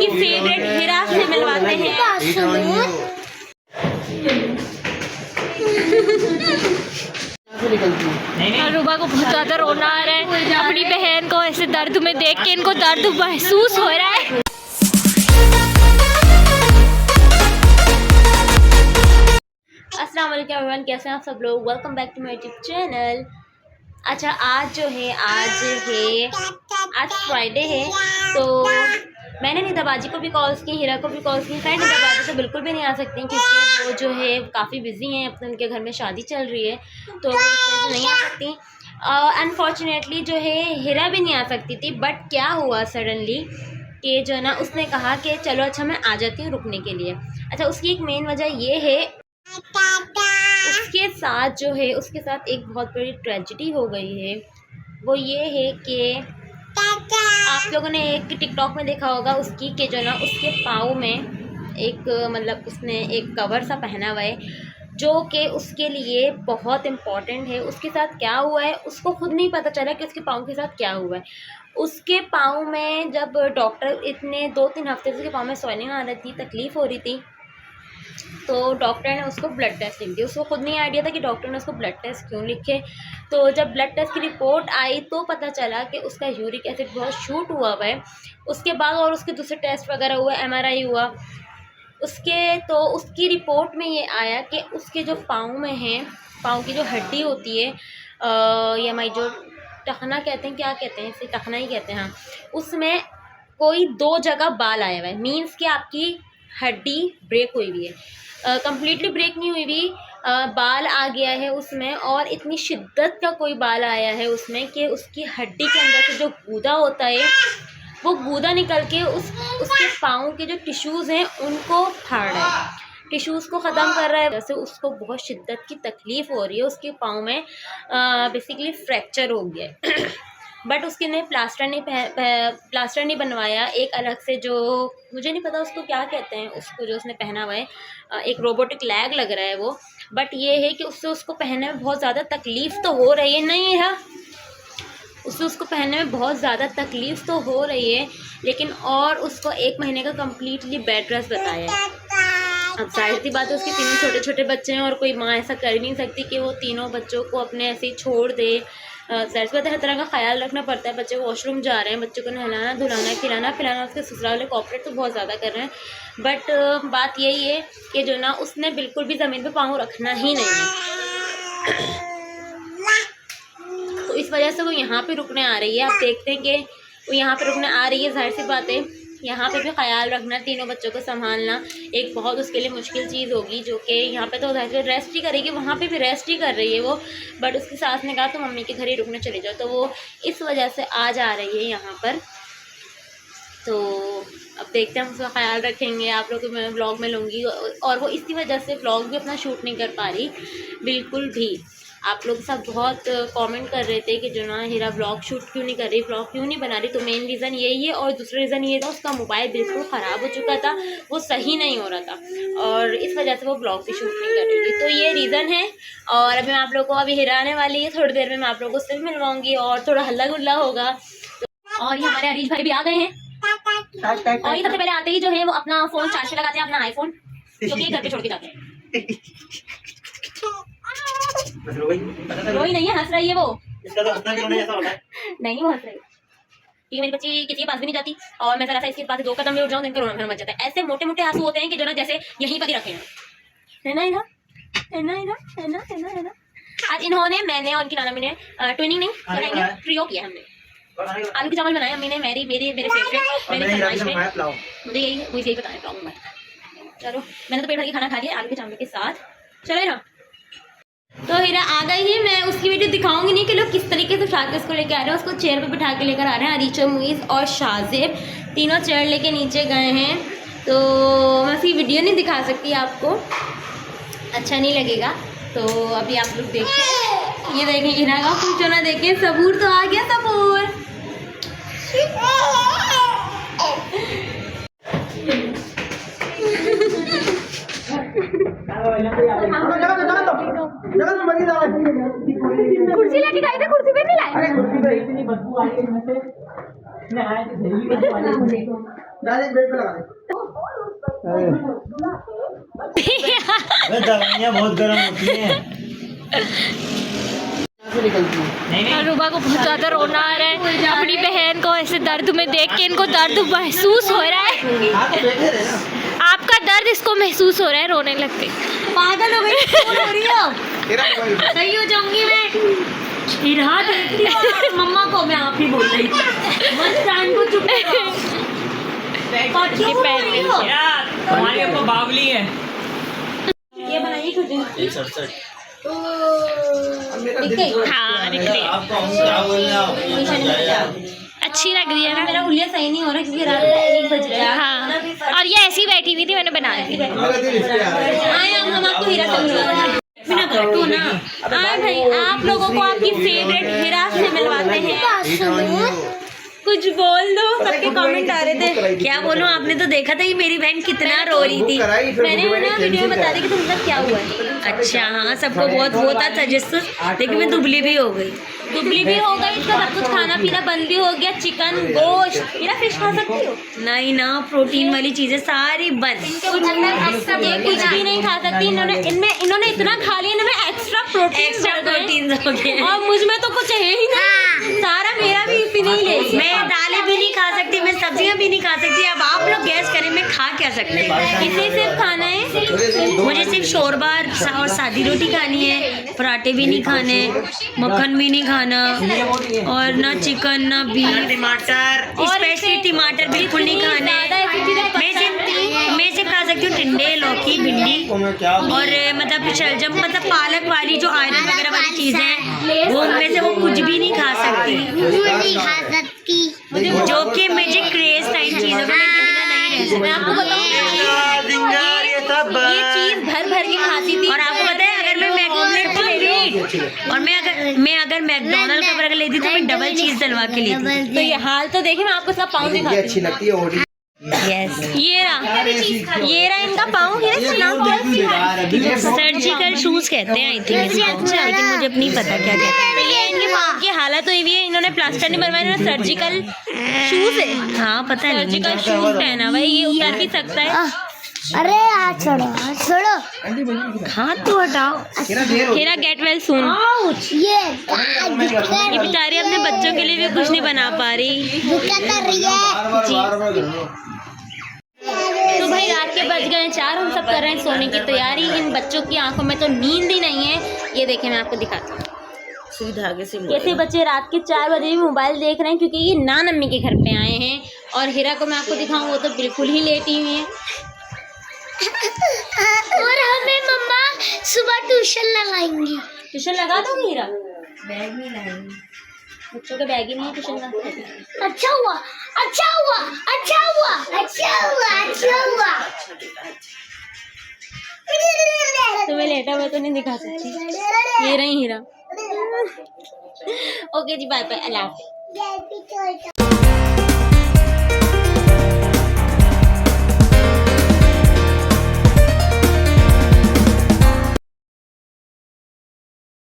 की फेवरेट हिरा से मिलवाते हैं। रुबा को बहुत ज़्यादा रोना आ रहा है अपनी बहन को ऐसे दर्द में देख के। इनको दर्द महसूस हो रहा है। अस्सलाम वालेकुम एवरीवन, कैसे हैं आप सब लोग। Welcome back to my YouTube channel. अच्छा, आज फ्राइडे है, तो मैंने निदाबाजी को भी कॉल्स की, हीरा को भी कॉल्स की। खैर निदाबाजी तो बिल्कुल भी नहीं आ सकती क्योंकि वो जो है काफ़ी बिजी हैं, अपने उनके घर में शादी चल रही है, तो वो नहीं आ सकती। अनफॉर्चुनेटली जो है हीरा भी नहीं आ सकती थी। बट क्या हुआ सडनली कि जो है ना, उसने कहा कि चलो अच्छा मैं आ जाती हूँ रुकने के लिए। अच्छा, उसकी एक मेन वजह ये है, उसके साथ एक बहुत बड़ी ट्रेजेडी हो गई है। वो ये है कि आप लोगों ने एक टिकटॉक में देखा होगा उसकी कि जो ना उसके पाँव में एक मतलब उसने एक कवर सा पहना हुआ है जो कि उसके लिए बहुत इम्पॉर्टेंट है। उसके साथ क्या हुआ है उसको खुद नहीं पता चला कि उसके पाँव के साथ क्या हुआ है। उसके पाँव में जब डॉक्टर इतने 2-3 हफ्ते से उसके पाँव में स्वेलिंग आ रही थी, तकलीफ़ हो रही थी, तो डॉक्टर ने उसको ब्लड टेस्ट लिख दिया। उसको खुद नहीं आइडिया था कि डॉक्टर ने उसको ब्लड टेस्ट क्यों लिखे। तो जब ब्लड टेस्ट की रिपोर्ट आई तो पता चला कि उसका यूरिक एसिड बहुत शूट हुआ है। उसके बाद और उसके दूसरे टेस्ट वगैरह हुए, MRI हुआ उसकी रिपोर्ट में ये आया कि उसके जो पाँव में हैं, पाँव की जो हड्डी होती है या हमारी जो टखना कहते हैं, क्या कहते हैं इसे, टखना ही कहते हैं, हाँ, उसमें कोई 2 जगह बाल आया हुआ है। मीन्स कि आपकी हड्डी ब्रेक हुई हुई है, कम्प्लीटली ब्रेक नहीं हुई हुई, बाल आ गया है उसमें, और इतनी शिद्दत का कोई बाल आया है उसमें कि उसकी हड्डी के अंदर से जो गूदा होता है वो गूदा निकल के उसके पाँव के जो टिश्यूज़ हैं उनको फाड़ रहा है, टिश्यूज़ को ख़त्म कर रहा है। वैसे उसको बहुत शिद्दत की तकलीफ़ हो रही है, उसके पाँव में बेसिकली फ्रैक्चर हो गया है। बट उसके ने प्लास्टर नहीं बनवाया। एक अलग से, जो मुझे नहीं पता उसको क्या कहते हैं, उसको जो उसने पहना हुआ है, एक रोबोटिक लैग लग रहा है वो। बट ये है कि उसको पहनने में बहुत ज़्यादा तकलीफ़ तो हो रही है, नहीं है उसको पहनने में बहुत ज़्यादा तकलीफ़ तो हो रही है, लेकिन और उसको 1 महीने का कम्प्लीटली बेड रेस्ट बताया है। अब जाहिर सी बात है उसके 3 छोटे छोटे बच्चे हैं और कोई माँ ऐसा कर ही नहीं सकती कि वो तीनों बच्चों को अपने ऐसे ही छोड़ दे। जाहिर सी बात है हर तरह का ख्याल रखना पड़ता है। बच्चे वॉशरूम जा रहे हैं, बच्चों को नहलाना धुलाना खिलाना पिलाना, उसके ससुराल वाले कॉपरेट तो बहुत ज़्यादा कर रहे हैं। बट बात यही है कि जो ना उसने बिल्कुल भी ज़मीन पे पाँव रखना ही नहीं है। तो इस वजह से वो यहाँ पे रुकने आ रही है। आप देखते हैं कि वो यहाँ पे रुकने आ रही है। जाहिर सी बात है यहाँ पे भी ख्याल रखना, तीनों बच्चों को संभालना एक बहुत उसके लिए मुश्किल चीज़ होगी, जो कि यहाँ पे तो जाहिर रेस्ट ही करेगी, वहाँ पे भी रेस्ट ही कर रही है वो। बट उसकी सास ने कहा तो मम्मी के घर ही रुकने चले जाओ, तो वो इस वजह से आज आ रही है यहाँ पर। तो अब देखते हैं, हम उसका ख्याल रखेंगे। आप लोग को मैं व्लॉग में लूँगी, और वो इसी वजह से व्लॉग भी अपना शूट नहीं कर पा रही बिल्कुल भी। आप लोग सब बहुत कमेंट कर रहे थे कि जो ना हीरा व्लॉग शूट क्यों नहीं कर रही, व्लॉग क्यों नहीं बना रही। तो मेन रीज़न यही है, और दूसरा रीज़न ये था उसका मोबाइल बिल्कुल ख़राब हो चुका था, वो सही नहीं हो रहा था, और इस वजह से वो व्लॉग भी शूट नहीं कर रही थी। तो ये रीज़न है। और अभी मैं आप लोग को अभी हीरा आने वाली है, थोड़ी देर में मैं आप लोगों से भी मिलवाऊँगी और थोड़ा हल्ला गुल्ला होगा। और ये हमारे अरीश भाई भी आ गए हैं, और ये सबसे पहले आते ही जो है वो अपना फ़ोन चार्ज लगाते हैं, अपना आईफोन, जो कि घर पे छोड़ के जाते हैं। रोई नहीं है, हंस रही है वो। इसका तो हंसना क्यों नहीं ऐसा होता है? नहीं, वो हंस रही है क्योंकि मेरी बच्ची किसी के पास भी नहीं जाती, और मैं जरा सा इसके पास 2 कदम भी उठ जाऊँ तो इनका रोना धोना मच जाता है। ऐसे मोटे मोटे आंसू होते हैं कि जो ना जैसे यहीं पर ही रखे हैं। है ना आज इन्होंने, मैंने और इनकी नाना ने ट्विनिंग नहीं ट्रियो किया हमने। आलू के चावल बनाए अम्मी ने, मेरे फेवरेट, मेरे फरमाइश में मुझे यही बताया। चलो, मैंने तो पेट भर के खाना खा लिया आलू के चावल के साथ। चले ना, तो हीरा आ गई है। मैं उसकी वीडियो दिखाऊंगी नहीं कि लोग किस तरीके से उठा के उसको लेकर आ रहे हैं। उसको चेयर पे बिठा के लेकर आ रहे हैं। अरीशा, मुईज़ और शाज़ेब तीनों चेयर लेके नीचे गए हैं, तो मैं उसकी वीडियो नहीं दिखा सकती आपको, अच्छा नहीं लगेगा। तो अभी आप लोग देखिए, ये देखें हीरा का कुछ ना, देखें सबूर तो आ गया, सबूर। कुर्सी लेके गए थे, कुर्सी पे नहीं लाए। अरे कुर्सी पे इतनी बदबू आ रही है इसमें से, नहाए तो दवाइयाँ बहुत गर्म होती हैं। और रुबा को बहुत ज़्यादा रोना आ रहा है अपनी बहन को ऐसे दर्द में देख के। इनको दर्द महसूस हो रहा है। आपका दर्द इसको महसूस हो रहा है, रोने लगते। पागल हो गई, हो रही हो? सही हो जाऊंगी मैं। मम्मा को मैं आप ही बोल रही थी। को चुप हमारी अम्मा बावली है। ये बनाइए खुद। हाँ, अच्छी लग रही है ना। मेरा हुलिया सही नहीं हो रहा क्योंकि रात 1 बज रहा है। हाँ, और ये ऐसी बैठी हुई थी, मैंने बना दी। हम आपको हीरा से मिलवाते हैं। भाई, आप लोगों को आपकी फेवरेट हीरा से मिलवाते हैं। कुछ बोल दो, सबके कमेंट आ रहे थे। क्या बोलूं, आपने तो देखा था कि मेरी बहन कितना रो रही थी। मैंने ना वीडियो में बता दी कि तुम सब क्या हुआ है। अच्छा, हाँ, सबको बहुत वो था तजस्सुस, लेकिन मैं दुबली भी हो गई। इसका सब कुछ खाना पीना बंद भी हो गया। चिकन, गोश्त, मेरा फिश खा सकती हो? नहीं ना, प्रोटीन वाली चीजें सारी बंद। कुछ भी नहीं खा सकती। इन्होंने इतना खा लिया, इन्होंने एक्स्ट्रा प्रोटीन हो गए और मुझ में तो कुछ है ही नहीं। सारा मेरा भी इसी नहीं ले। मैं दालें भी नहीं खा सकती, मैं सब्जियां भी नहीं खा सकती। अब आप लोग गैस करें, मैं खा क्या सकती हूँ? इसे सिर्फ खाना है मुझे, सिर्फ शोरबा और सादी रोटी खानी है। पराठे भी नहीं खाने, मक्खन भी नहीं खाना, और ना चिकन ना बीफ, टमाटर, स्पेशली टमाटर बिल्कुल नहीं खाने। मैं सिर्फ खा सकती हूँ टिंडे, लौकी, भिंडी और मतलब शलजम, मतलब पालक वाली जो आयरन वगैरह वाली चीजें हैं, वो में से वो कुछ भी नहीं खा सकती। जो कि मुझे क्रेज था इन चीजों का, मैं बिना नहीं रह सकती। मैं आपको बताऊँ, ये चीज भर भर के खाती थी। और आपको पता है, अगर मैं अगर मैकडोनल्ड का बर्गर लेती तो मैं डबल चीज डलवा के लेती। तो ये हाल तो देखिए, मैं आपको सब पाउंड दिखाती हूँ। अच्छी लगती है। यस, ये रहा इनका पाँव। सर्जिकल शूज कहते हैं आई थिंक, लेकिन मुझे अब नहीं पता क्या कहते हैं। ये इनके पाँव की हालत हुई हुई है, इन्होंने प्लास्टर नहीं बनवाया, इन्होंने सर्जिकल शूज है। हाँ, पता है, सर्जिकल शूज पहना हुआ है। ये उतर भी सकता है। अरे हाथ छोड़ो, हाथ तो हटाओ। Hera get well soon. ये बेचारी अपने बच्चों के लिए भी कुछ नहीं बना पा रही। तो भाई, रात के बज गए 4, हम सब कर रहे हैं सोने की तैयारी। इन बच्चों की आंखों में तो नींद ही नहीं है। ये देखें, मैं आपको दिखाती हूँ। कैसे बच्चे रात के 4 बजे भी मोबाइल देख रहे हैं, क्योंकि ये नान अम्मी के घर पे आए हैं। और हीरा को मैं आपको दिखाऊँ, वो तो बिल्कुल ही लेटी हुई है। और हमें मम्मा सुबह ट्यूशन लगाएंगी। ट्यूशन लगा दोगी हीरा? बैग नहीं लाएंगी, बच्चों का बैग ही नहीं है ट्यूशन का। अच्छा हुआ, अच्छा हुआ, अच्छा हुआ, अच्छा हुआ, अच्छा हुआ। तुम्हें लेटा हुआ तो नहीं दिखा सकती। ये रही हीरा। ओके जी, बाय बाय, अल्लाह हाफ़िज़।